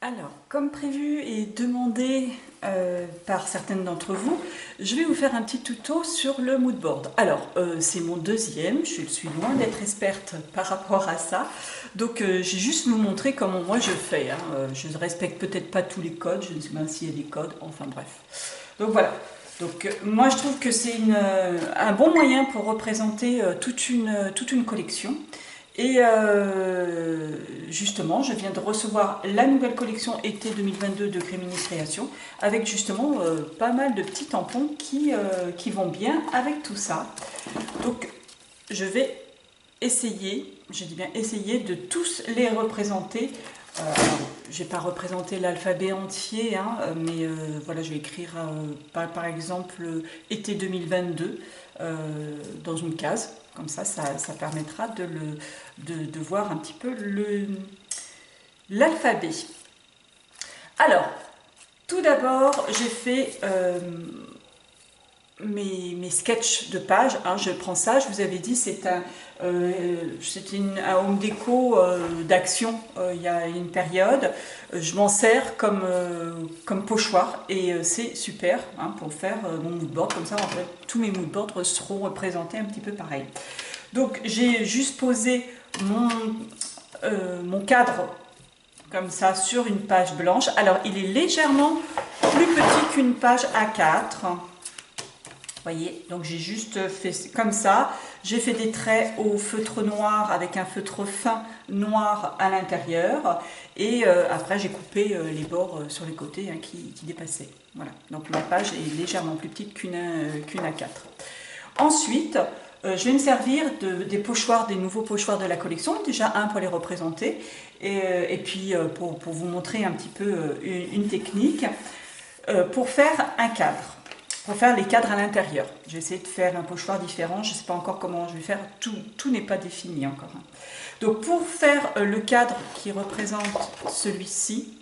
Alors, comme prévu et demandé par certaines d'entre vous, je vais vous faire un petit tuto sur le mood board. Alors, c'est mon deuxième, je suis loin d'être experte par rapport à ça, donc j'ai juste vous montrer comment moi je fais. Je ne respecte peut-être pas tous les codes, je ne sais pas s'il y a des codes, enfin bref. Donc voilà. Donc moi je trouve que c'est un bon moyen pour représenter toute une collection. Et justement, je viens de recevoir la nouvelle collection été 2022 de Crémini Création avec justement pas mal de petits tampons qui vont bien avec tout ça. Donc, je vais essayer, je dis bien essayer, de tous les représenter. Je n'ai pas représenté l'alphabet entier, mais voilà, je vais écrire par exemple été 2022 dans une case. Comme ça permettra de voir un petit peu l'alphabet. Alors, tout d'abord, j'ai fait mes sketchs de page. Je prends ça, je vous avais dit, c'est un home déco d'action il y a une période. Je m'en sers comme pochoir et c'est super pour faire mon moodboard. Comme ça, en fait, tous mes moodboards seront représentés un petit peu pareil. Donc, j'ai juste posé mon cadre comme ça sur une page blanche. Alors, il est légèrement plus petit qu'une page A4. Voyez, donc j'ai juste fait comme ça. J'ai fait des traits au feutre noir avec un feutre fin noir à l'intérieur. Et après, j'ai coupé les bords sur les côtés qui dépassaient. Voilà, donc ma page est légèrement plus petite qu'une A4. Ensuite, je vais me servir des pochoirs, des nouveaux pochoirs de la collection. Déjà un pour les représenter et puis pour vous montrer un petit peu une technique pour faire un cadre. Pour faire les cadres à l'intérieur. Je vais essayer de faire un pochoir différent. Je ne sais pas encore comment je vais faire. Tout n'est pas défini encore. Donc pour faire le cadre qui représente celui-ci,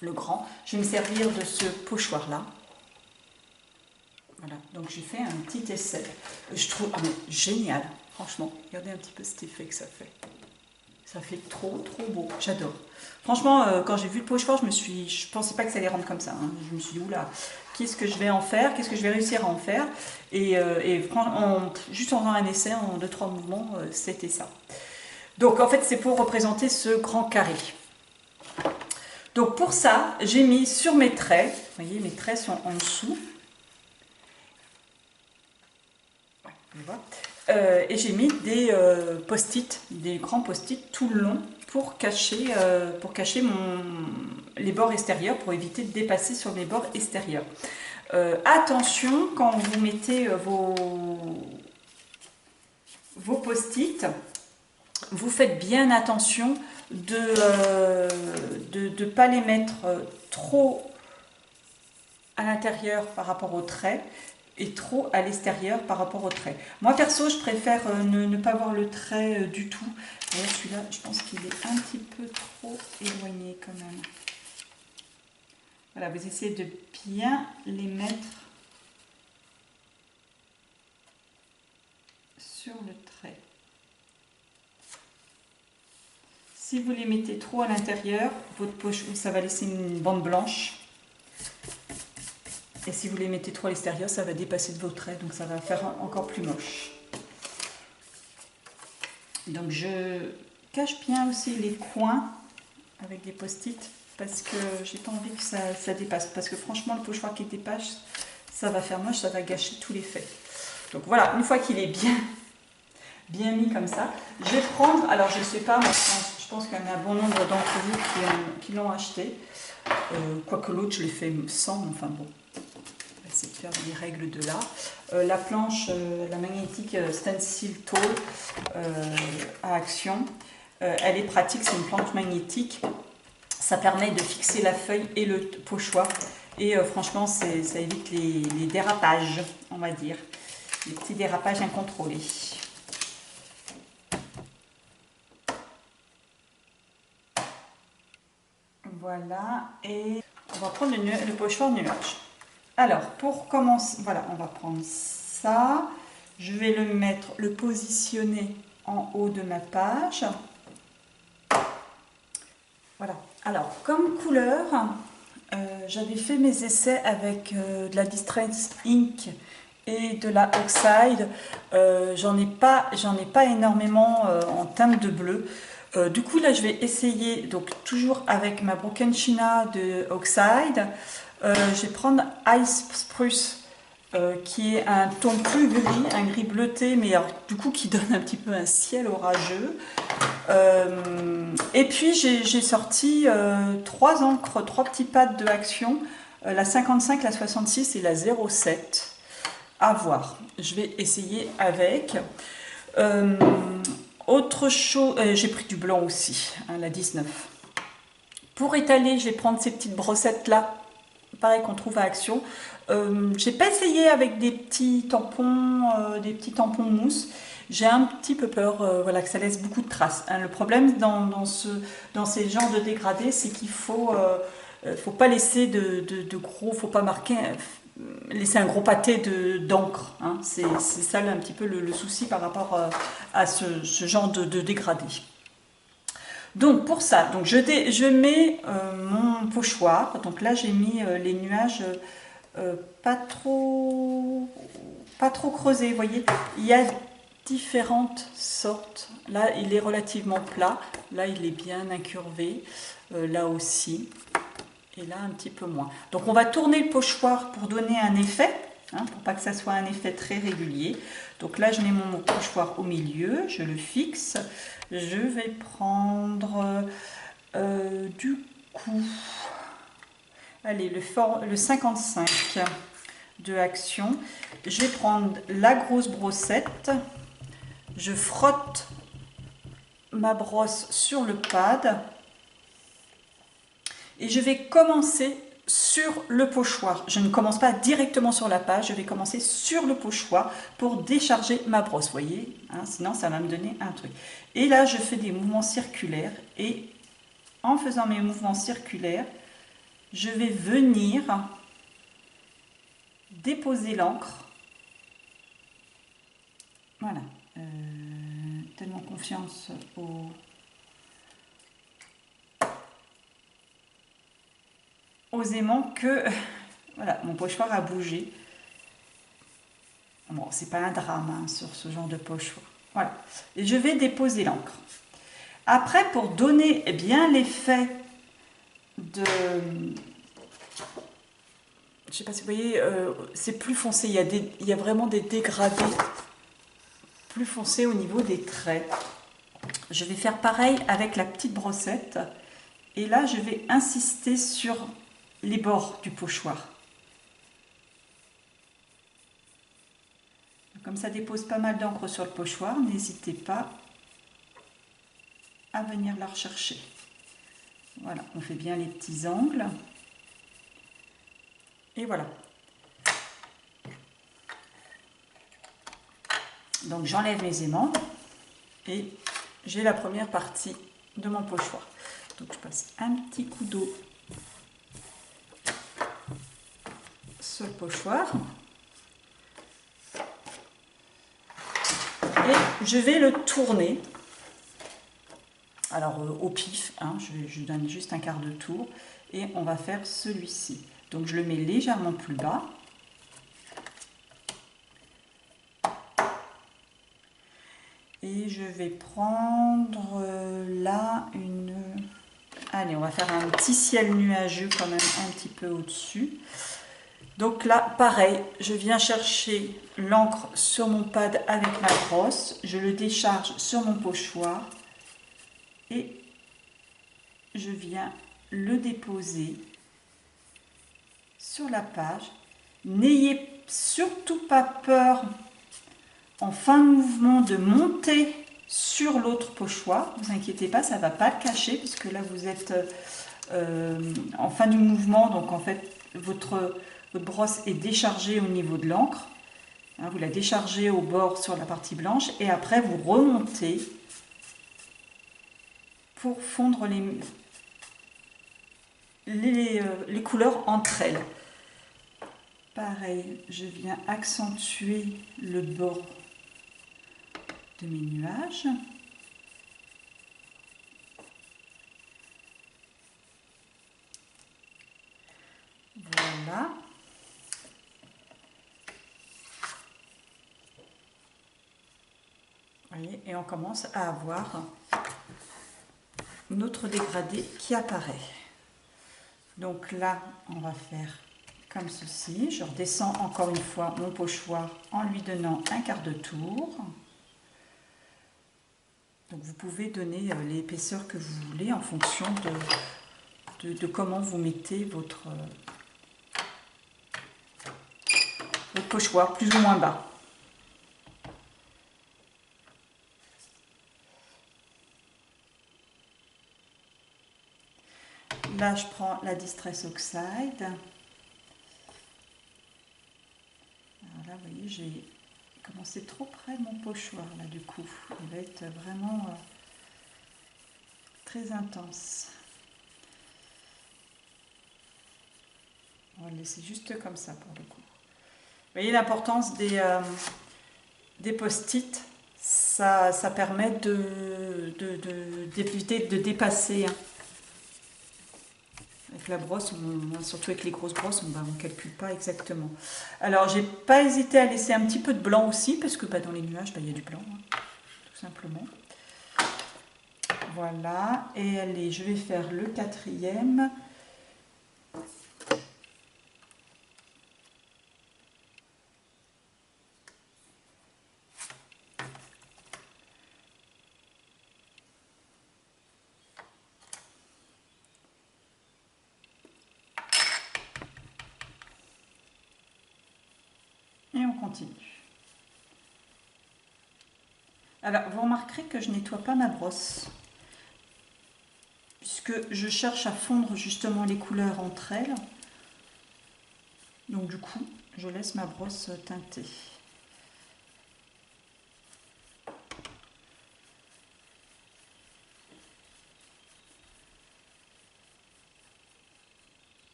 le grand, je vais me servir de ce pochoir-là. Voilà, donc j'ai fait un petit essai. Je trouve génial, franchement. Regardez un petit peu cet effet que ça fait. Ça fait trop beau, j'adore. Franchement, quand j'ai vu le pochoir, je pensais pas que ça allait rendre comme ça. Je me suis dit, oula, qu'est-ce que je vais en faire? Qu'est-ce que je vais réussir à en faire? Et juste en faisant un essai, en 2-3 mouvements, c'était ça. Donc en fait, c'est pour représenter ce grand carré. Donc pour ça, j'ai mis sur mes traits, vous voyez, mes traits sont en dessous. Ouais, on voit. Et j'ai mis des post-it, des grands post-it tout le long pour cacher les bords extérieurs, pour éviter de dépasser sur les bords extérieurs. Attention, quand vous mettez vos post-it, vous faites bien attention de ne pas les mettre trop à l'intérieur par rapport au trait et trop à l'extérieur par rapport au trait. Moi perso, je préfère ne pas voir le trait du tout. Celui-là, je pense qu'il est un petit peu trop éloigné quand même. Voilà, vous essayez de bien les mettre sur le trait. Si vous les mettez trop à l'intérieur, votre poche, ça va laisser une bande blanche. Et si vous les mettez trop à l'extérieur, ça va dépasser de vos traits, donc ça va faire encore plus moche. Donc je cache bien aussi les coins avec des post-it, parce que j'ai pas envie que ça dépasse. Parce que franchement, le pochoir qui dépasse, ça va faire moche, ça va gâcher tout l'effet. Donc voilà, une fois qu'il est bien mis comme ça, je vais prendre, alors je sais pas, moi, je pense qu'il y en a un bon nombre d'entre vous qui l'ont acheté. Quoique l'autre, je l'ai fait sans, mais enfin bon. C'est de faire les règles de l'art. La planche, la magnétique Stencil Tool à action, elle est pratique, c'est une planche magnétique. Ça permet de fixer la feuille et le pochoir. Et franchement, ça évite les dérapages, on va dire. Les petits dérapages incontrôlés. Voilà, et on va prendre le pochoir nuage. Alors, pour commencer, voilà, on va prendre ça. Je vais le positionner en haut de ma page. Voilà. Alors, comme couleur, j'avais fait mes essais avec de la Distress Ink et de la Oxide. J'en ai pas énormément en teinte de bleu. Du coup, là, je vais essayer, donc toujours avec ma Broken China de Oxide. Je vais prendre Ice Spruce, qui est un ton plus gris, un gris bleuté, mais alors, du coup qui donne un petit peu un ciel orageux. Et puis j'ai sorti trois encres, trois petits pads de Action, la 55, la 66 et la 07. À voir. Je vais essayer avec. Autre chose, j'ai pris du blanc aussi, hein, la 19. Pour étaler, je vais prendre ces petites brossettes là, pareil qu'on trouve à Action. J'ai pas essayé avec des petits tampons mousse. J'ai un petit peu peur, voilà, que ça laisse beaucoup de traces, hein. Le problème dans ces genres de dégradés, c'est qu'il faut pas laisser de gros, faut pas marquer, laisser un gros pâté d'encre, hein. C'est ça un petit peu le souci par rapport à ce genre de dégradé. Donc pour ça, donc je mets mon pochoir. Donc là j'ai mis les nuages pas trop creusés. Vous voyez, il y a différentes sortes. Là il est relativement plat. Là il est bien incurvé. Là aussi. Et là un petit peu moins. Donc on va tourner le pochoir pour donner un effet, hein, pour pas que ça soit un effet très régulier. Donc là je mets mon pochoir au milieu, je le fixe. Je vais prendre du coup, allez, le 55 de Action. Je vais prendre la grosse brossette. Je frotte ma brosse sur le pad. Et je vais commencer sur le pochoir. Je ne commence pas directement sur la page, je vais commencer sur le pochoir pour décharger ma brosse, vous voyez, hein, sinon ça va me donner un truc. Et là, je fais des mouvements circulaires et en faisant mes mouvements circulaires, je vais venir déposer l'encre. Voilà. Tellement confiance aux aimants que voilà, mon pochoir a bougé. Bon, c'est pas un drame hein, sur ce genre de pochoir. Voilà. Et je vais déposer l'encre. Après, pour donner bien l'effet de... Je sais pas si vous voyez, c'est plus foncé. Il y a vraiment des dégradés plus foncés au niveau des traits. Je vais faire pareil avec la petite brossette. Et là, je vais insister sur les bords du pochoir. Comme ça dépose pas mal d'encre sur le pochoir, n'hésitez pas à venir la rechercher. Voilà, on fait bien les petits angles. Et voilà. Donc j'enlève mes aimants et j'ai la première partie de mon pochoir. Donc je passe un petit coup d'eau sur le pochoir. Et je vais le tourner. Alors au pif, hein, je donne juste un quart de tour et on va faire celui-ci. Donc je le mets légèrement plus bas. Et je vais prendre là une... Allez, on va faire un petit ciel nuageux quand même un petit peu au-dessus. Donc là, pareil, je viens chercher l'encre sur mon pad avec ma brosse. Je le décharge sur mon pochoir. Et je viens le déposer sur la page. N'ayez surtout pas peur en fin de mouvement de monter sur l'autre pochoir. Ne vous inquiétez pas, ça ne va pas le cacher puisque là vous êtes en fin du mouvement. Donc en fait votre brosse est déchargée au niveau de l'encre. Hein, vous la déchargez au bord sur la partie blanche et après vous remontez pour fondre les couleurs entre elles. Pareil, je viens accentuer le bord de mes nuages. Voilà. Vous voyez, et on commence à avoir notre dégradé qui apparaît. Donc là, on va faire comme ceci. Je redescends encore une fois mon pochoir en lui donnant un quart de tour. Donc vous pouvez donner l'épaisseur que vous voulez en fonction de comment vous mettez votre pochoir, plus ou moins bas. Là, je prends la Distress Oxide. Alors là, vous voyez, j'ai commencé trop près de mon pochoir, là, du coup. Il va être vraiment très intense. On va le laisser juste comme ça, pour le coup. Vous voyez l'importance des post-it. Ça permet d'éviter de dépasser. Hein. Avec la brosse, surtout avec les grosses brosses, on ne calcule pas exactement. Alors, j'ai pas hésité à laisser un petit peu de blanc aussi, parce que dans les nuages, il y a du blanc, hein, tout simplement. Voilà, et allez, je vais faire le quatrième. Et on continue. Alors, vous remarquerez que je nettoie pas ma brosse, puisque je cherche à fondre justement les couleurs entre elles. Donc du coup, je laisse ma brosse teinter.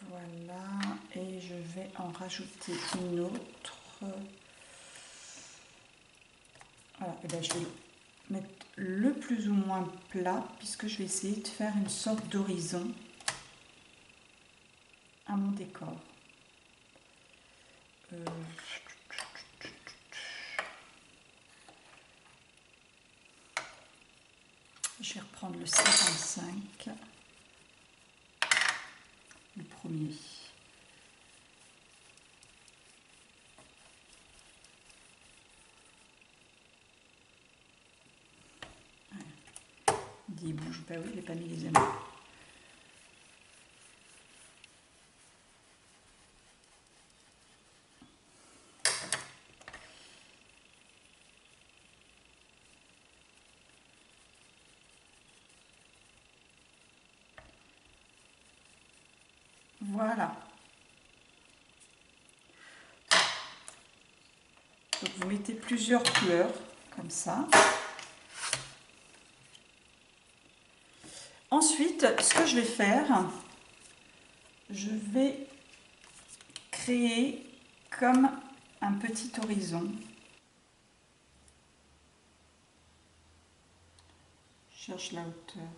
Voilà, et je vais en rajouter une autre. Voilà, et bien je vais mettre le plus ou moins plat, puisque je vais essayer de faire une sorte d'horizon à mon décor. Je vais reprendre le 55, le premier. Il dit, il bouge, bah oui, il n'est pas mis les amis. Voilà. Donc vous mettez plusieurs couleurs, comme ça. Ensuite, ce que je vais faire, je vais créer comme un petit horizon. Je cherche la hauteur.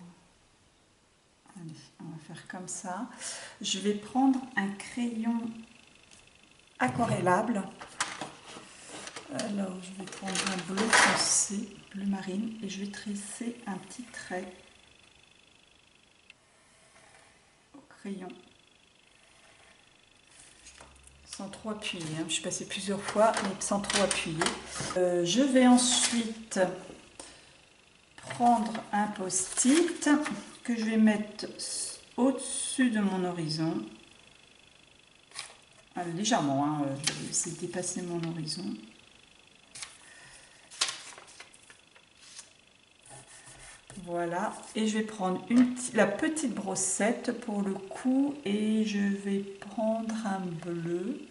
Allez, on va faire comme ça. Je vais prendre un crayon aquarellable. Alors, je vais prendre un bleu foncé, bleu marine, et je vais tresser un petit trait au crayon. Sans trop appuyer, hein. Je suis passée plusieurs fois, mais sans trop appuyer. Je vais ensuite prendre un post-it que je vais mettre au-dessus de mon horizon. Légèrement, hein, je vais essayer de dépasser mon horizon. Voilà, et je vais prendre la petite brossette pour le coup, et je vais prendre un bleu.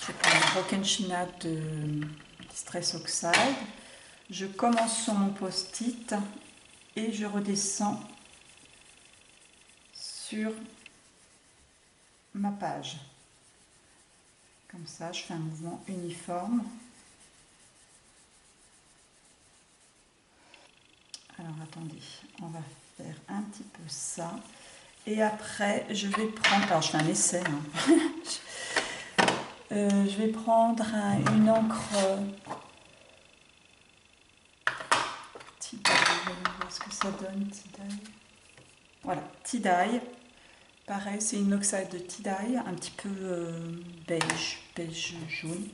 Je vais prendre le Broken China de Distress Oxide. Je commence sur mon post-it et je redescends sur ma page. Comme ça, je fais un mouvement uniforme. attendez, on va faire un petit peu ça. Et après, je vais prendre, alors je fais un essai, hein. Je vais prendre une encre tie-dye, on va voir ce que ça donne, tie-dye. Voilà, tie-dye. Pareil, c'est une oxide de tie-dye, un petit peu beige jaune.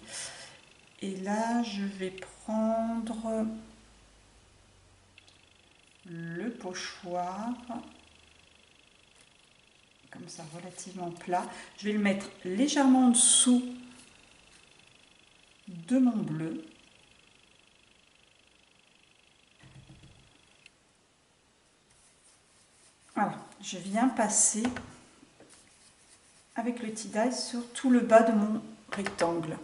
Et là, je vais prendre le pochoir, comme ça, relativement plat. Je vais le mettre légèrement en dessous de mon bleu. Voilà, je viens passer avec le tie-dye sur tout le bas de mon rectangle.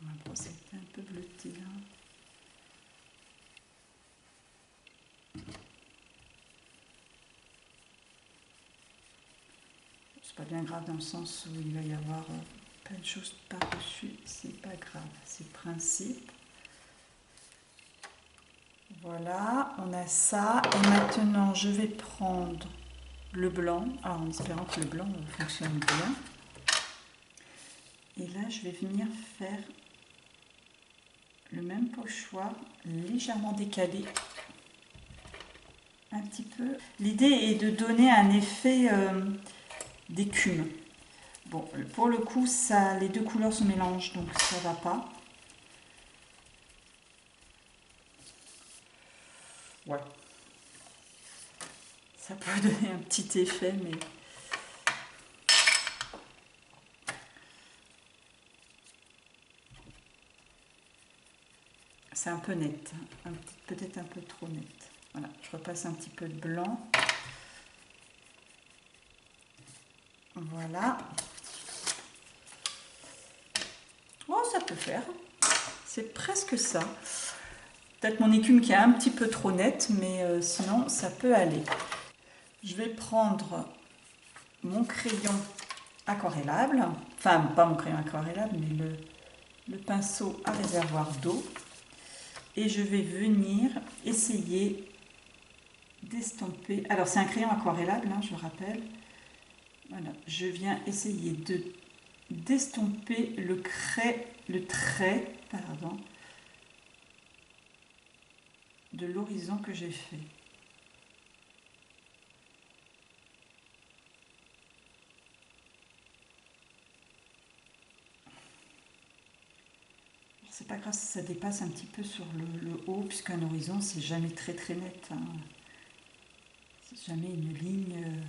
Ma brosse est un peu bleutée là. C'est pas bien grave dans le sens où il va y avoir plein de choses par-dessus, c'est pas grave, c'est le principe. Voilà, on a ça. Et maintenant, je vais prendre le blanc, alors en espérant que le blanc fonctionne bien. Et là, je vais venir faire le même pochoir, légèrement décalé, un petit peu. L'idée est de donner un effet d'écume. Bon, pour le coup, ça, les deux couleurs se mélangent, donc ça va pas. Ouais. Ça peut donner un petit effet, mais... c'est un peu net, peut-être un peu trop net. Voilà, je repasse un petit peu de blanc. Voilà. Oh, ça peut faire. C'est presque ça. Peut-être mon écume qui est un petit peu trop nette, mais sinon ça peut aller. Je vais prendre mon crayon aquarellable, enfin pas mon crayon aquarellable, mais le pinceau à réservoir d'eau. Et je vais venir essayer d'estomper. Alors c'est un crayon aquarellable, hein, je le rappelle. Voilà, je viens essayer d'estomper le trait, pardon, de l'horizon que j'ai fait. C'est pas grave si ça dépasse un petit peu sur le haut, puisqu'un horizon c'est jamais très net, hein. C'est jamais une ligne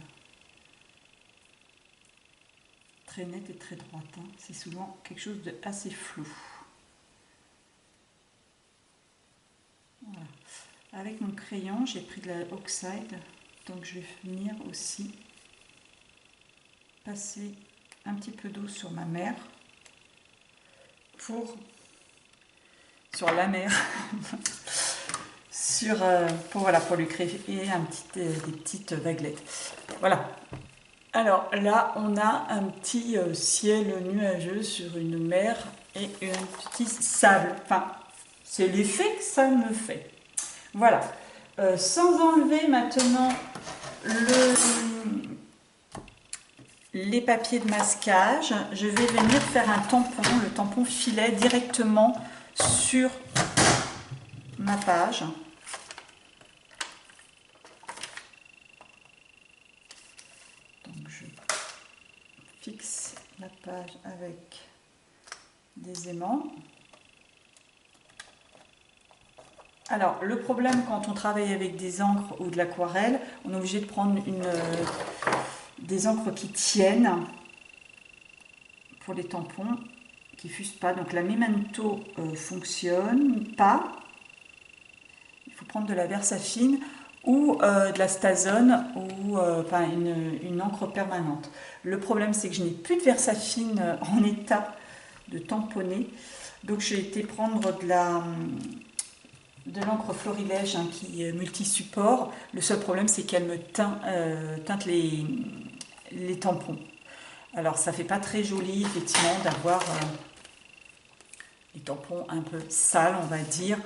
très nette et très droite, hein. C'est souvent quelque chose de assez flou. Voilà. Avec mon crayon, j'ai pris de la oxide, donc je vais venir aussi passer un petit peu d'eau sur ma mer sur la mer pour lui créer des petites vaguelettes. Voilà. Alors là, on a un petit ciel nuageux sur une mer et un petit sable. Enfin, c'est l'effet que ça me fait. Voilà. Sans enlever maintenant les papiers de masquage, je vais venir faire un tampon, le tampon filet, directement sur ma page. Donc je fixe la page avec des aimants. Alors, le problème quand on travaille avec des encres ou de l'aquarelle, on est obligé de prendre des encres qui tiennent pour les tampons, qui ne fusent pas. Donc la Memento fonctionne pas. Il faut prendre de la Versafine ou de la Stazone ou une encre permanente. Le problème, c'est que je n'ai plus de Versafine en état de tamponner. Donc j'ai été prendre de l'encre Florilège, hein, qui est multi-support. Le seul problème, c'est qu'elle me teinte les tampons. Alors ça fait pas très joli effectivement d'avoir les tampons un peu sales, on va dire.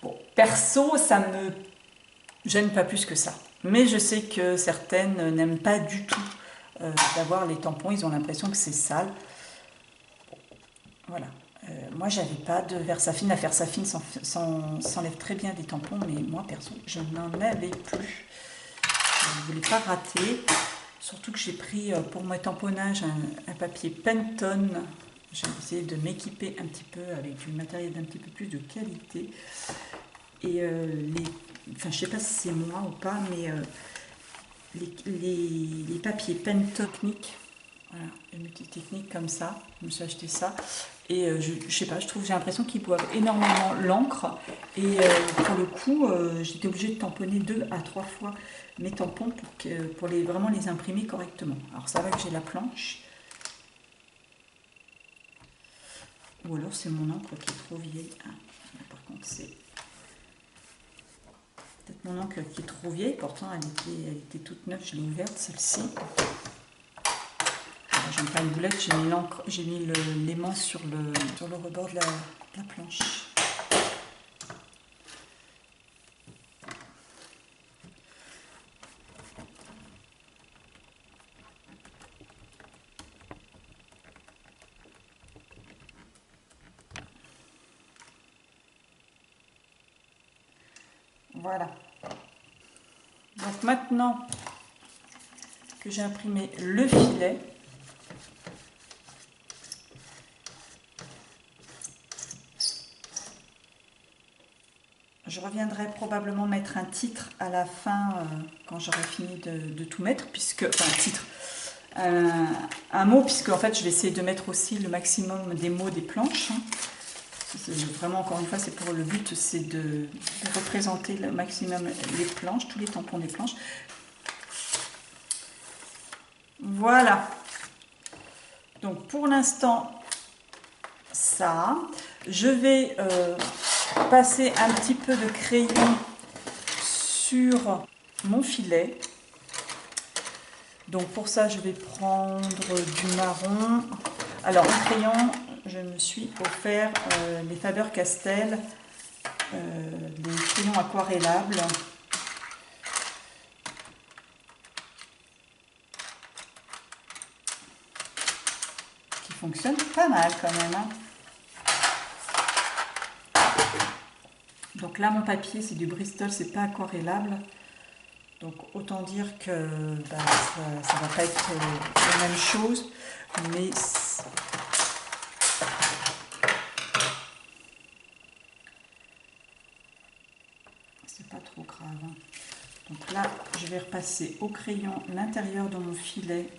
Bon, perso, ça me gêne pas plus que ça. Mais je sais que certaines n'aiment pas du tout d'avoir les tampons, ils ont l'impression que c'est sale. Voilà. Moi, j'avais pas de Versafine. La Versafine s'enlève très bien des tampons, mais moi, perso, je n'en avais plus. Je ne voulais pas rater. Surtout que j'ai pris pour mon tamponnage un papier Pantone. J'ai essayé de m'équiper un petit peu avec du matériel d'un petit peu plus de qualité. Et enfin, je sais pas si c'est moi ou pas, mais les papiers Pantone techniques, voilà, une petite technique comme ça, je me suis acheté ça. Et je sais pas, j'ai l'impression qu'ils boivent énormément l'encre. Et pour le coup, j'étais obligée de tamponner 2 à 3 fois mes tampons pour vraiment les imprimer correctement. Alors ça va que j'ai la planche. Ou alors c'est mon encre qui est trop vieille. Ah, par contre c'est peut-être mon encre qui est trop vieille. Pourtant elle était toute neuve, je l'ai ouverte celle-ci. J'aime pas une boulette, j'ai mis l'aimant sur le rebord de la planche. Voilà. Donc maintenant que j'ai imprimé le filet, je reviendrai probablement mettre un titre à la fin quand j'aurai fini de tout mettre, puisque, enfin un titre, un mot, puisque en fait je vais essayer de mettre aussi le maximum des mots des planches. Vraiment, encore une fois, c'est pour le but, c'est de représenter le maximum les planches, tous les tampons des planches. Voilà. Donc pour l'instant, ça. Je vais passer un petit peu de crayon sur mon filet. Donc pour ça, je vais prendre du marron. Alors en crayon, je me suis offert les Faber-Castell, des crayons aquarellables. Qui fonctionnent pas mal quand même. Hein. Donc là, mon papier, c'est du Bristol, c'est pas aquarellable. Donc autant dire que ça va pas être la même chose, mais c'est pas trop grave. Hein. Donc là, je vais repasser au crayon l'intérieur de mon filet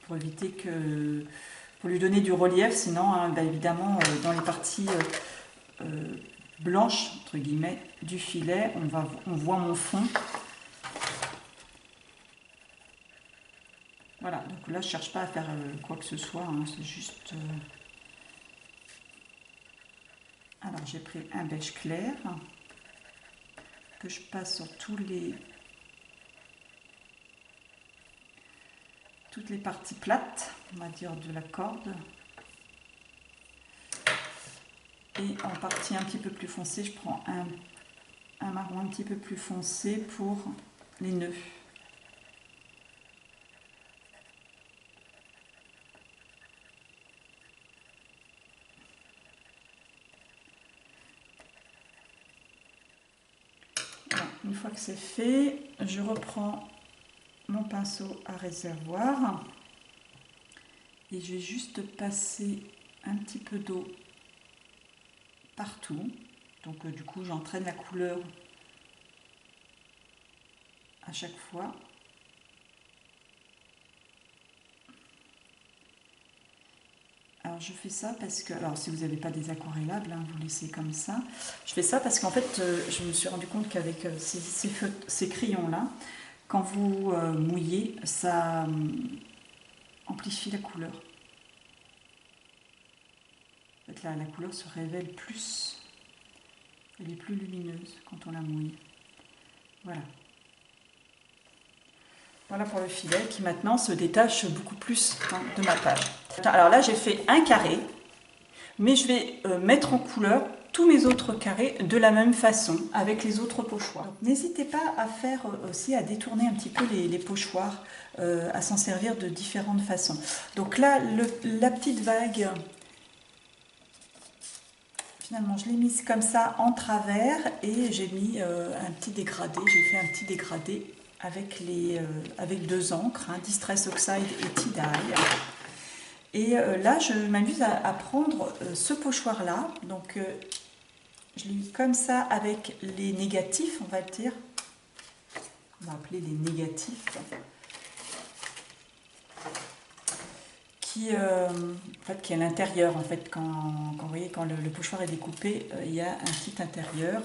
pour éviter que, pour lui donner du relief, sinon hein, évidemment dans les parties blanches entre guillemets du filet, on voit mon fond. Voilà, donc là je cherche pas à faire quoi que ce soit, hein, c'est juste... Alors j'ai pris un beige clair que je passe sur toutes les parties plates, on va dire, de la corde. Et en partie un petit peu plus foncée, je prends un marron un petit peu plus foncé pour les nœuds. Une fois que c'est fait, je reprends mon pinceau à réservoir et je vais juste passer un petit peu d'eau partout. Donc du coup, j'entraîne la couleur à chaque fois. Alors je fais ça parce que, alors si vous n'avez pas des aquarellables, hein, vous laissez comme ça. Je fais ça parce qu'en fait, je me suis rendu compte qu'avec ces crayons-là, quand vous mouillez, ça amplifie la couleur. En fait, la couleur se révèle plus, elle est plus lumineuse quand on la mouille. Voilà. Voilà pour le filet qui maintenant se détache beaucoup plus de ma page. Alors là j'ai fait un carré, mais je vais mettre en couleur tous mes autres carrés de la même façon avec les autres pochoirs. N'hésitez pas à faire aussi, à détourner un petit peu les pochoirs, à s'en servir de différentes façons. Donc là la petite vague, finalement je l'ai mise comme ça en travers et j'ai mis un petit dégradé, j'ai fait un petit dégradé avec, avec deux encres, Distress Oxide et Tie-Dye. Et là, je m'amuse à prendre ce pochoir-là. Donc, je l'ai mis comme ça avec les négatifs, on va dire. On va appeler les négatifs. Qui est à l'intérieur, en fait. Quand vous voyez, quand le pochoir est découpé, il y a un petit intérieur.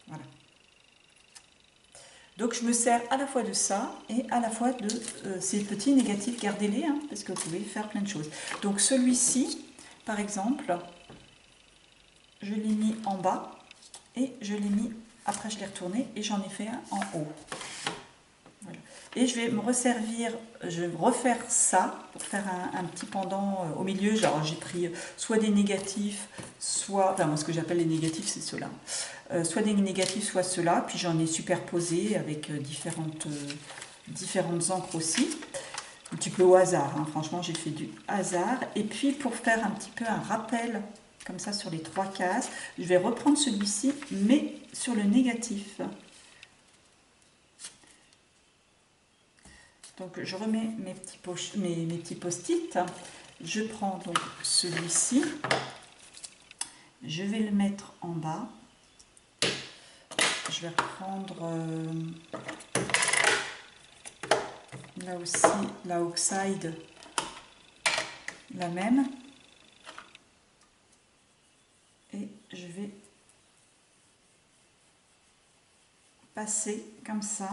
Voilà. Donc je me sers à la fois de ça et à la fois de ces petits négatifs, gardez-les, parce que vous pouvez faire plein de choses. Donc celui-ci, par exemple, je l'ai mis en bas et je l'ai mis, après je l'ai retourné et j'en ai fait un en haut. Voilà. Et je vais me resservir, je vais refaire ça pour faire un petit pendant au milieu. Genre j'ai pris soit des négatifs, soit, enfin moi ce que j'appelle les négatifs c'est ceux-là. Soit des négatifs, soit ceux-là, puis j'en ai superposé avec différentes encres aussi, un petit peu au hasard, franchement j'ai fait du hasard. Et puis pour faire un petit peu un rappel, comme ça sur les trois cases, je vais reprendre celui-ci, mais sur le négatif. Donc je remets mes petits post-it, je prends donc celui-ci, je vais le mettre en bas. Je vais reprendre là aussi la Oxide, la même. Et je vais passer comme ça.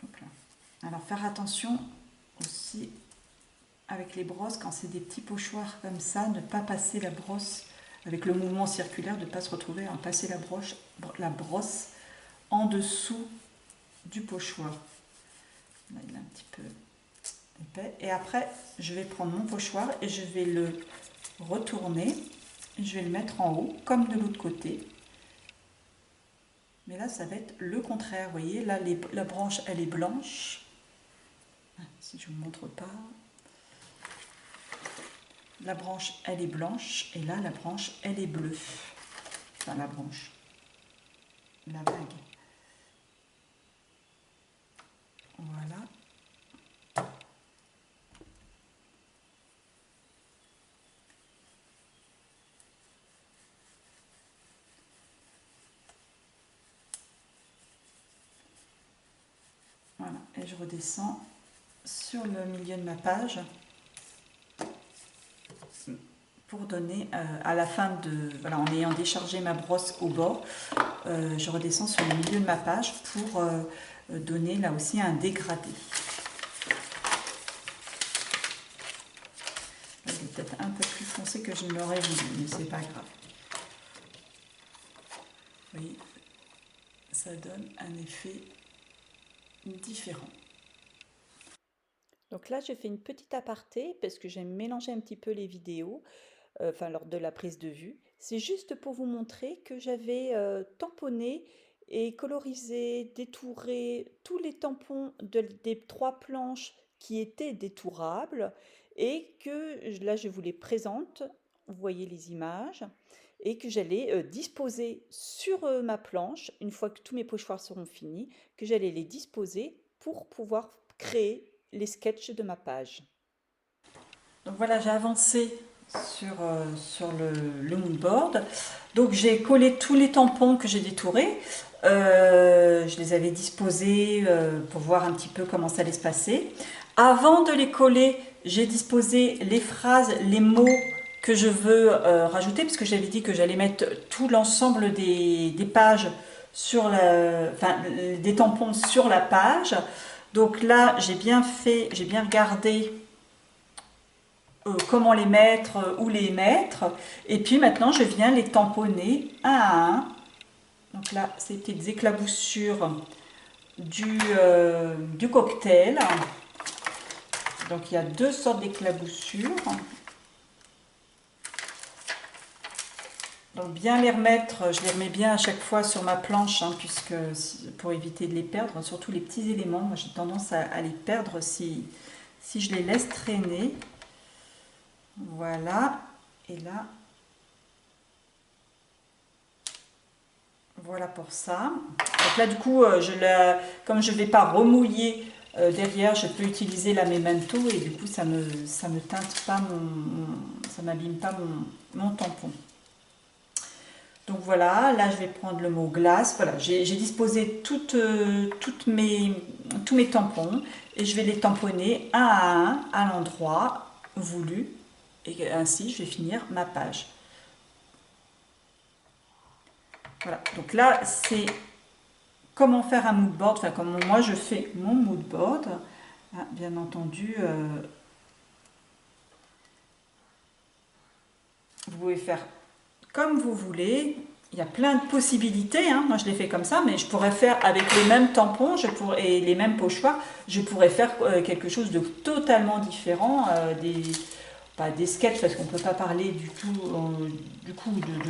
Hop là. Alors faire attention aussi avec les brosses, quand c'est des petits pochoirs comme ça, ne pas passer la brosse avec le mouvement circulaire, de ne pas se retrouver à passer la brosse en dessous du pochoir. Là, il est un petit peu épais. Et après, je vais prendre mon pochoir et je vais le retourner. Et je vais le mettre en haut, comme de l'autre côté. Mais là, ça va être le contraire. Vous voyez, là, la branche, elle est blanche. Si je ne vous montre pas... La branche, elle est blanche, et là, la branche, elle est bleue. Enfin, la branche. La vague. Voilà. Voilà, et je redescends sur le milieu de ma page. Pour donner à la fin de, voilà, en ayant déchargé ma brosse au bord, je redescends sur le milieu de ma page pour donner là aussi un dégradé. Il est peut-être un peu plus foncé que je ne l'aurais voulu, mais c'est pas grave. Vous voyez, ça donne un effet différent. Donc là, j'ai fait une petite aparté parce que j'aime mélanger un petit peu les vidéos. Enfin lors de la prise de vue. C'est juste pour vous montrer que j'avais tamponné et colorisé, détouré tous les tampons des trois planches qui étaient détourables et que là je vous les présente, vous voyez les images, et que j'allais disposer sur ma planche, une fois que tous mes pochoirs seront finis, que j'allais les disposer pour pouvoir créer les sketchs de ma page. Donc voilà, j'ai avancé sur le moodboard. Donc j'ai collé tous les tampons que j'ai détourés. Je les avais disposés pour voir un petit peu comment ça allait se passer. Avant de les coller, j'ai disposé les phrases, les mots que je veux rajouter, parce que j'avais dit que j'allais mettre tout l'ensemble des pages sur des tampons sur la page. Donc là, j'ai bien regardé comment les mettre, où les mettre. Et puis maintenant, je viens les tamponner un à un. Donc là, c'est des petites éclaboussures du cocktail. Donc il y a deux sortes d'éclaboussures. Donc bien les remettre, je les remets bien à chaque fois sur ma planche, hein, puisque pour éviter de les perdre, surtout les petits éléments, moi j'ai tendance à les perdre si je les laisse traîner. Voilà, et là, voilà pour ça. Donc là du coup, comme je ne vais pas remouiller derrière, je peux utiliser la Memento et du coup ça me teinte pas ça m'abîme pas mon tampon. Donc voilà, là je vais prendre le mot glace. Voilà, j'ai disposé tous mes tampons et je vais les tamponner un à un à l'endroit voulu. Et ainsi, je vais finir ma page. Voilà, donc là, c'est comment faire un mood board, enfin comment moi je fais mon mood board. Ah, bien entendu, vous pouvez faire comme vous voulez. Il y a plein de possibilités, hein. Moi je l'ai fait comme ça, mais je pourrais faire avec les mêmes tampons et les mêmes pochoirs, je pourrais faire quelque chose de totalement différent, pas des sketchs, parce qu'on ne peut pas parler du tout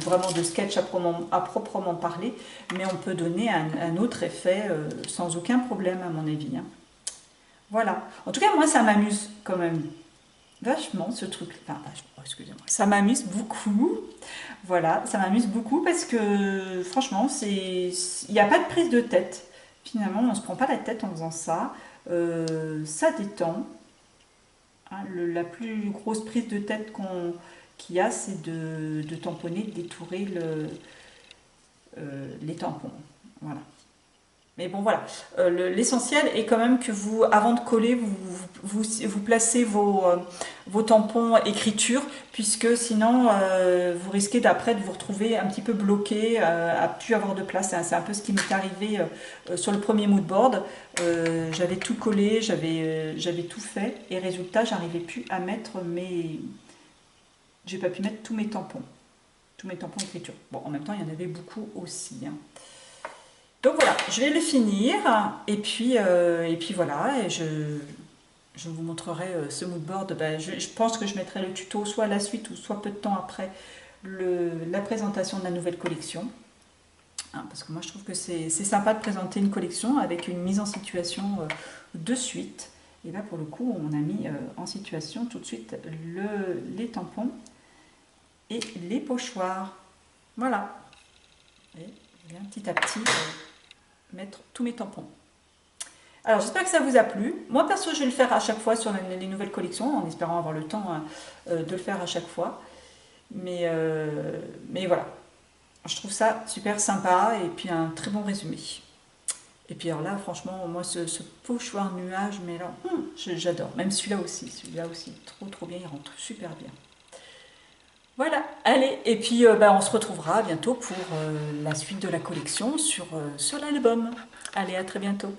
vraiment de sketch à proprement parler, mais on peut donner un autre effet sans aucun problème à mon avis, hein. Voilà. En tout cas, moi ça m'amuse quand même vachement ce truc, enfin vachement, excusez-moi, ça m'amuse beaucoup. Voilà, ça m'amuse beaucoup parce que franchement, il n'y a pas de prise de tête. Finalement, on ne se prend pas la tête en faisant ça. Ça détend. Hein, la plus grosse prise de tête qu'il y a, c'est de tamponner, de détourer les tampons. Voilà. Mais bon, voilà. L'essentiel est quand même que vous, avant de coller, vous placez vos tampons écriture, puisque sinon, vous risquez d'après de vous retrouver un petit peu bloqué, à plus avoir de place. C'est un peu ce qui m'est arrivé sur le premier mood board. J'avais tout collé, j'avais tout fait, et résultat, j'arrivais plus à mettre j'ai pas pu mettre tous mes tampons écriture. Bon, en même temps, il y en avait beaucoup aussi, hein. Donc voilà, je vais le finir et puis voilà, et je vous montrerai ce mood board. Ben, je pense que je mettrai le tuto soit à la suite ou soit peu de temps après la présentation de la nouvelle collection. Hein, parce que moi je trouve que c'est sympa de présenter une collection avec une mise en situation de suite. Et là pour le coup on a mis en situation tout de suite les tampons et les pochoirs. Voilà. Et je viens petit à petit mettre tous mes tampons. Alors j'espère que ça vous a plu. Moi perso je vais le faire à chaque fois sur les nouvelles collections en espérant avoir le temps de le faire à chaque fois. Mais voilà, je trouve ça super sympa et puis un très bon résumé. Et puis alors là franchement moi ce pochoir nuage, mais là j'adore. Même celui-là aussi trop bien, il rentre super bien. Voilà, allez, et puis on se retrouvera bientôt pour la suite de la collection sur l'album. Allez, à très bientôt.